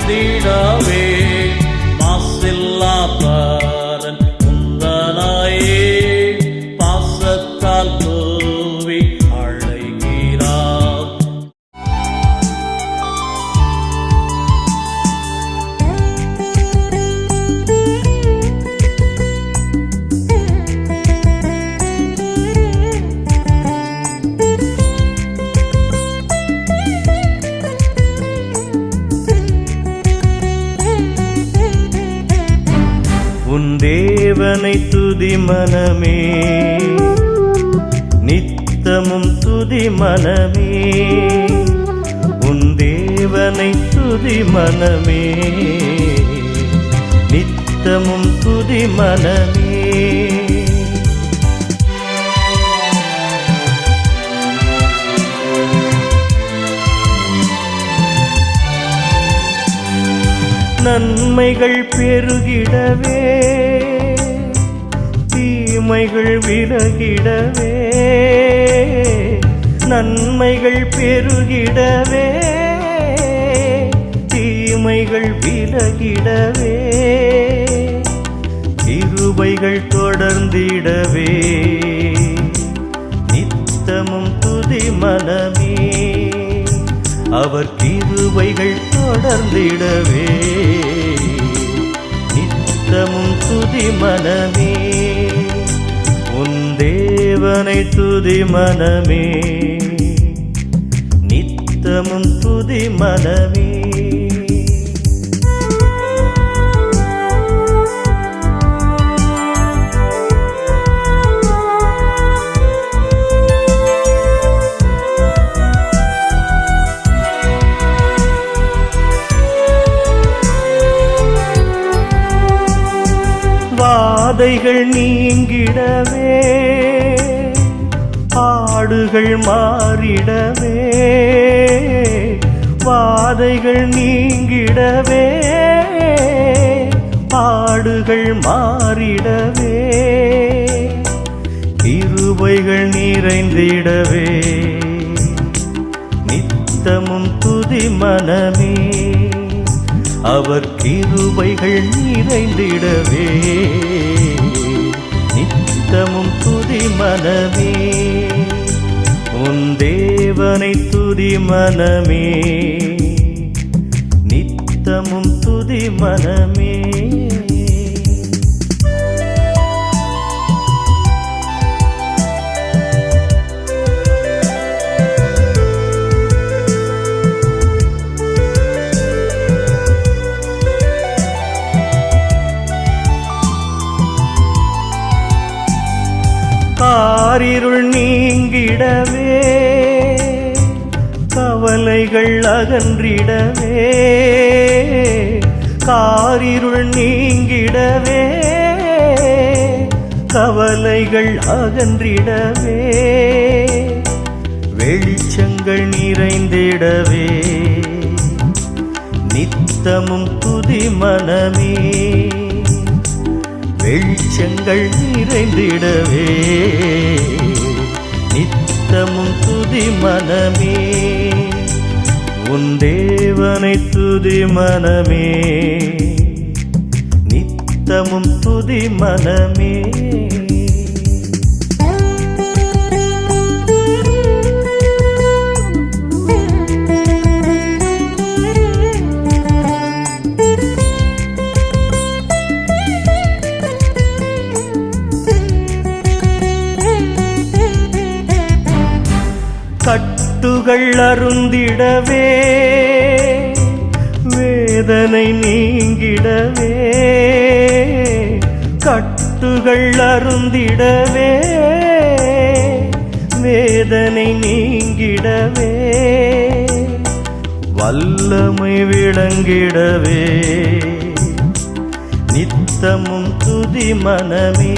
நிறைந்திடவே மாசில்லா பரன் முந்தனாயே பாசத்தால் கூவி அழைகிறார். உன் தேவனை துதி மனமே, நித்தமும் துதி மனமே. உன் தேவனை துதி மனமே, நித்தமும் துதி மனமே. நன்மைகள் பெருகிடவே தீமைகள் விலகிடவே, நன்மைகள் பெருகிடவே தீமைகள் விலகிடவே, கிருபைகள் தொடர்ந்திடவே நித்தமும் துதி மனமே. அவர் கிருபைகள் தொடர்ந்திடவே நித்தமும் துதி மனமே. உன் தேவனை துதி மனமே, நித்தமும் துதி மனமே. வாதைகள் நீங்கிடவே பாடுகள் மாறிடவே, வாதைகள் நீங்கிடவே பாடுகள் மாறிடவே, கிருபைகள் நிறைந்திடவே நித்தமும் துதி மனமே. அவர் கிருபைகள் நிறைந்திடவே நித்தமும் துதி மனமே. உன் தேவனை துதி மனமே, நித்தமும் துதி மனமே. காரிருள் நீங்கிடவே கவலைகள் அகன்றிடவே, காரிருள் நீங்கிடவே கவலைகள் அகன்றிடவே, வெளிச்சங்கள் நிறைந்திடவே நித்தமும் துதி மனமே. வெளிச்சங்கள் நிறைந்திடவே நித்தமும் துதி மனமே. உன் தேவனை துதி மனமே, நித்தமும் துதி மனமே. கட்டுகள் அருந்திடவே வேதனை நீங்கிடவே, கட்டுகள் அருந்திடவே வேதனை நீங்கிடவே, வல்லமை விளங்கிடவே நித்தமும் துதி மனமே.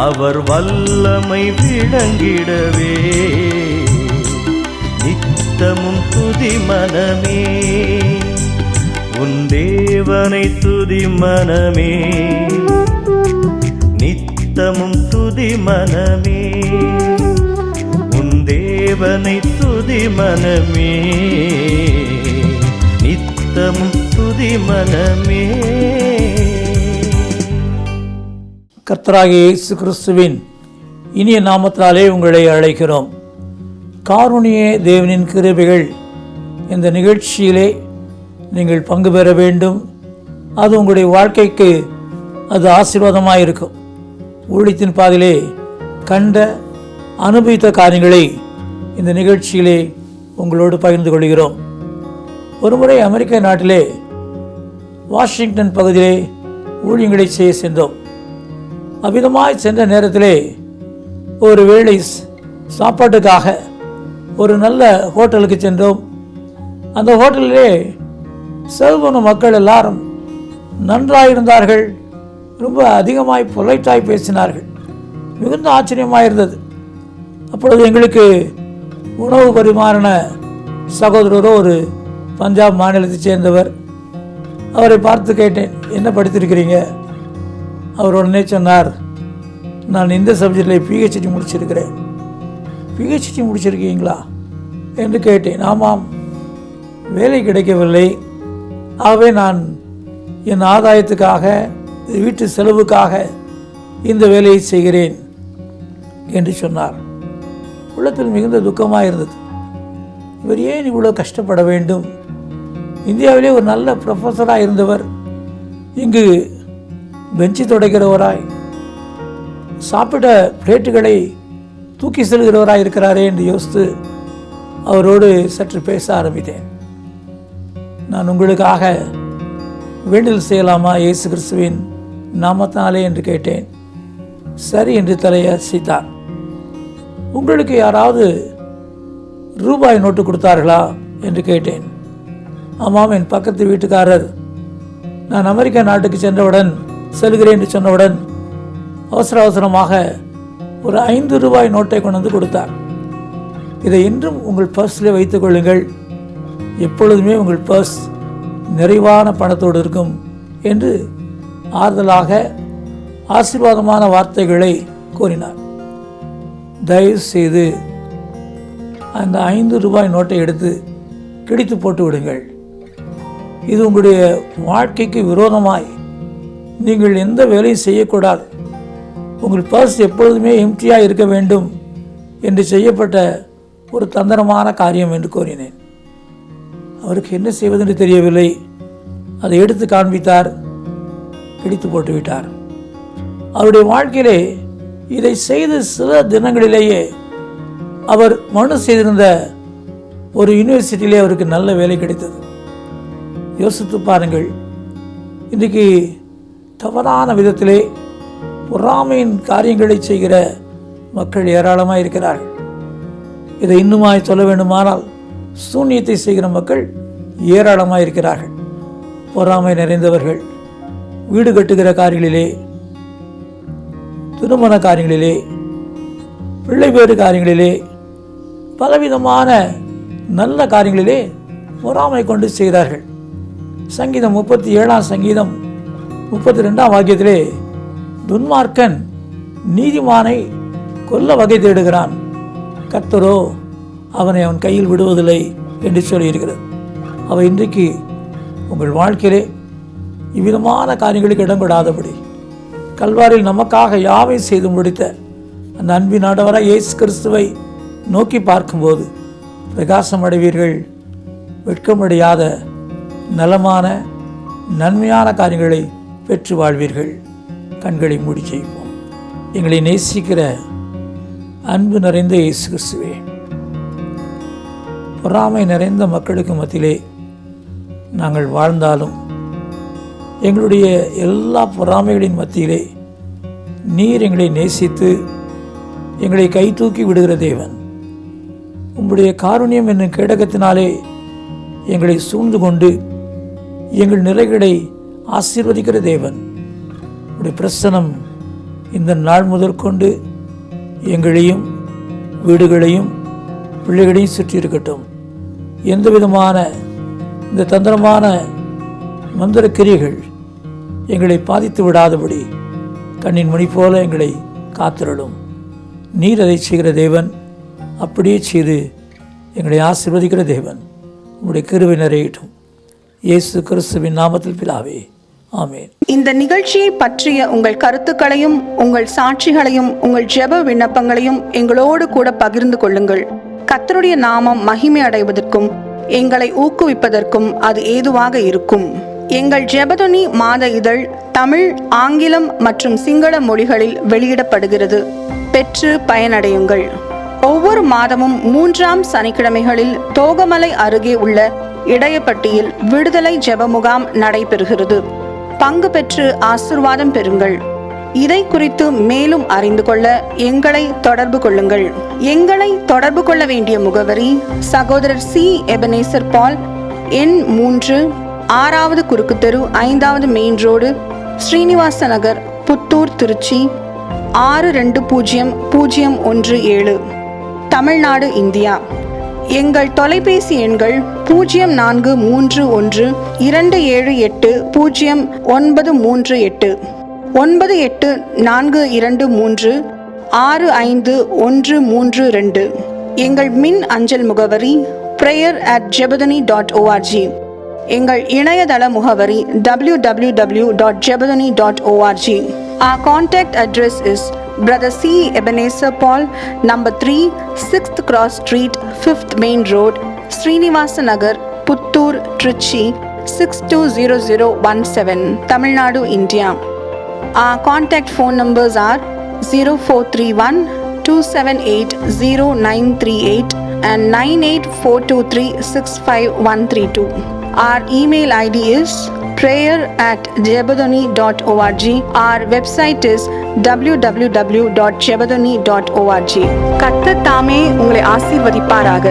அவர் வல்லமை விளங்கிடவே நித்தமும் துதி மனமே. உன் தேவனை துதி மனமே, நித்தமும் துதி மனமே. தேவனை துதி மனமே, நித்தமும் நித்தமும் துதி மனமே. கர்த்தராகிய இயேசு கிறிஸ்துவின் இனிய நாமத்தினாலே உங்களை அழைக்கிறோம். காருண்ய தேவனின் கிருபைகள் இந்த நிகழ்ச்சியிலே நீங்கள் பங்கு பெற வேண்டும். அது உங்களுடைய வாழ்க்கைக்கு அது ஆசீர்வாதமாக இருக்கும். ஊழியத்தின் பாதையிலே கண்ட அனுபவித்த காரியங்களை இந்த நிகழ்ச்சியிலே உங்களோடு பகிர்ந்து கொள்கிறோம். ஒருமுறை அமெரிக்க நாட்டிலே வாஷிங்டன் பகுதியிலே ஊழியங்களை செய்ய சென்றோம். அவ்விதமாய் சென்ற நேரத்திலே ஒரு வேளை சாப்பாட்டுக்காக ஒரு நல்ல ஹோட்டலுக்கு சென்றோம். அந்த ஹோட்டலிலே சர்வ் பண்ண மக்கள் எல்லாரும் நன்றாயிருந்தார்கள். ரொம்ப அதிகமாய் பொலைட்டாய் பேசினார்கள். மிகுந்த ஆச்சரியமாக இருந்தது. அப்பொழுது எங்களுக்கு உணவு பரிமாறின சகோதரரோ ஒரு பஞ்சாப் மாநிலத்தைச் சேர்ந்தவர். அவரை பார்த்து கேட்டேன், என்ன படித்திருக்கிறீங்க? அவர் உடனே சொன்னார், நான் இந்த சப்ஜெக்டில் பிஹெச்டி முடிச்சிருக்கிறேன். பிஹெச்டி முடிச்சிருக்கீங்களா என்று கேட்டேன். ஆமாம், வேலை கிடைக்கவில்லை, ஆகவே நான் என் ஆதாயத்துக்காக வீட்டு செலவுக்காக இந்த வேலையை செய்கிறேன் என்று சொன்னார். உள்ளத்தில் மிகுந்த துக்கமாக இருந்தது. இவர் ஏன் இவ்வளோ கஷ்டப்பட வேண்டும்? இந்தியாவிலே ஒரு நல்ல ப்ரொஃபஸராக இருந்தவர் இங்கு பெஞ்சு துடைக்கிறவராய், சாப்பிட்ட பிளேட்டுகளை தூக்கி செல்கிறவராய் இருக்கிறாரே என்று யோசித்து அவரோடு சற்று பேச ஆரம்பித்தேன். நான் உங்களுக்காக வேண்டுதல் செய்யலாமா இயேசு கிறிஸ்துவின் நாமத்தினாலே என்று கேட்டேன். சரி என்று தலையை அசைத்தார். உங்களுக்கு யாராவது ரூபாய் நோட்டு கொடுத்தார்களா என்று கேட்டேன். ஆமாம், என் பக்கத்து வீட்டுக்காரர் நான் அமெரிக்கா நாட்டுக்கு செல்கிறேன் என்று சொன்னவுடன் அவசரமாக ஒரு 5 ரூபாய் நோட்டை கொண்டு வந்து கொடுத்தார். இதை இன்றும் உங்கள் பர்ஸில் வைத்துக் கொள்ளுங்கள், எப்பொழுதுமே உங்கள் பர்ஸ் நிறைவான பணத்தோடு இருக்கும் என்று ஆறுதலாக ஆசீர்வாதமான வார்த்தைகளை கூறினார். தயவு செய்து அந்த 5 ரூபாய் நோட்டை எடுத்து கிழித்து போட்டு விடுங்கள். இது உங்களுடைய வாழ்க்கைக்கு விரோதமாய் நீங்கள் எந்த வேலையும் செய்யக்கூடாது. உங்கள் பர்ஸ் எப்பொழுதுமே எம்டியாக இருக்க வேண்டும் என்று செய்யப்பட்ட ஒரு தந்திரமான காரியம் என்று கூறினேன். அவருக்கு என்ன செய்வதென்று தெரியவில்லை. அதை எடுத்து காண்பித்தார், கிழித்து போட்டுவிட்டார். அவருடைய வாழ்க்கையிலே இதை செய்து சில தினங்களிலேயே அவர் மனு செய்திருந்த ஒரு யூனிவர்சிட்டியிலே அவருக்கு நல்ல வேலை கிடைத்தது. யோசித்து பாருங்கள், இன்றைக்கு தவறான விதத்திலே பொறாமையின் காரியங்களை செய்கிற மக்கள் ஏராளமாக இருக்கிறார்கள். இதை இன்னுமாய் சொல்ல வேண்டுமானால் சூன்யத்தை செய்கிற மக்கள் ஏராளமாக இருக்கிறார்கள். பொறாமை நிறைந்தவர்கள் வீடு கட்டுகிற காரியங்களிலே, திருமண காரியங்களிலே, பிள்ளை பேறு காரியங்களிலே, பலவிதமான நல்ல காரியங்களிலே பொறாமை கொண்டு செய்கிறார்கள். சங்கீதம் 37 சங்கீதம் 32 வாக்கியத்திலே, துன்மார்க்கன் நீதிமானை கொல்ல வகை தேடுகிறான், கர்த்தரோ அவனை அவன் கையில் விடுவதில்லை என்று சொல்லியிருக்கிறது. அவை இன்றைக்கு உங்கள் வாழ்க்கையிலே இவ்விதமான காரியங்களுக்கு இடம் கொடாதபடி கல்வாரில் நமக்காக யாவை செய்து முடித்த அந்த அன்பின் ஆண்டவராய் இயேசு கிறிஸ்துவை நோக்கி பார்க்கும்போது பிரகாசம் அடைவீர்கள். வெட்கமடையாத நலமான நன்மையான காரியங்களை பெற்று வாழ்வீர்கள். கண்களை மூடி செய்வோம். எங்களை நேசிக்கிற அன்பு நிறைந்த இயேசு கிறிஸ்துவே, பொறாமை நிறைந்த மக்களுக்கு மத்தியிலே நாங்கள் வாழ்ந்தாலும் எங்களுடைய எல்லா பொறாமைகளின் மத்தியிலே நீர் எங்களை நேசித்து எங்களை கை தூக்கி விடுகிற தேவன். உம்முடைய காருண்யம் என்னும் கேடகத்தினாலே எங்களை சூழ்ந்து கொண்டு எங்கள் நிலைகளை ஆசீர்வதிக்கிற தேவன். உடைய பிரசனம் இந்த நாள் முதற்கொண்டு எங்களையும் வீடுகளையும் பிள்ளைகளையும் சுற்றி இருக்கட்டும். எந்த விதமான இந்த தந்திரமான மந்திர கிரியைகள் எங்களை பாதித்து விடாதபடி கண்ணின் மணி போல எங்களை காத்திரலும். நீர் அதை செய்கிற தேவன், அப்படியே செய்து எங்களை ஆசீர்வதிக்கிற தேவன். உங்களுடைய கிருபை நிறையட்டும். இயேசு கிறிஸ்துவின் நாமத்தில் பிதாவே, ஆமென். இந்த நிகழ்ச்சியை பற்றிய உங்கள் கருத்துக்களையும் உங்கள் சாட்சிகளையும் உங்கள் ஜெப விண்ணப்பங்களையும் எங்களோடு கூட பகிர்ந்து கொள்ளுங்கள். கர்த்தருடைய நாமம் மகிமை அடைவதற்கும் எங்களை ஊக்குவிப்பதற்கும் அது ஏதுவாக இருக்கும். எங்கள் ஜெபதுனி மாத இதழ் தமிழ், ஆங்கிலம் மற்றும் சிங்கள மொழிகளில் வெளியிடப்படுகிறது. பெற்று பயனடையுங்கள். ஒவ்வொரு மாதமும் 3ஆம் சனிக்கிழமைகளில் தோகமலை அருகே உள்ள இடையப்பட்டியில் விடுதலை ஜெப முகாம் நடைபெறுகிறது. பங்கு பெற்று ஆசீர்வாதம் பெறுங்கள். இதை குறித்து மேலும் அறிந்து கொள்ள எங்களை தொடர்பு கொள்ளுங்கள். எங்களை தொடர்பு கொள்ள வேண்டிய முகவரி: சகோதரர் சி. எபனேசர் பால், எண் 3, 6வது குறுக்கு தெரு, 5வது மெயின் ரோடு, ஸ்ரீனிவாச நகர், புத்தூர், திருச்சி 620017, தமிழ்நாடு, இந்தியா. எங்கள் தொலைபேசி எண்கள் 0431 278 0938, 9842 65132. எங்கள் மின் அஞ்சல் முகவரி prayer@jebadani.org. எங்கள் இணையதள முகவரி www.jebadani.org. Our contact address is Brother C. Ebenezer Paul, number 3, 6th Cross Street, 5th Main Road, Srinivasa Nagar, Puttur, Trichy 620017, Tamil Nadu, India. Our contact phone numbers are 0431 278 0938 and 9842365132. Our email ID is prayer@jebadani.org. Our website is www.jebadani.org. கர்த்தர் தாமே உங்களை ஆசீர்வதிப்பாராக.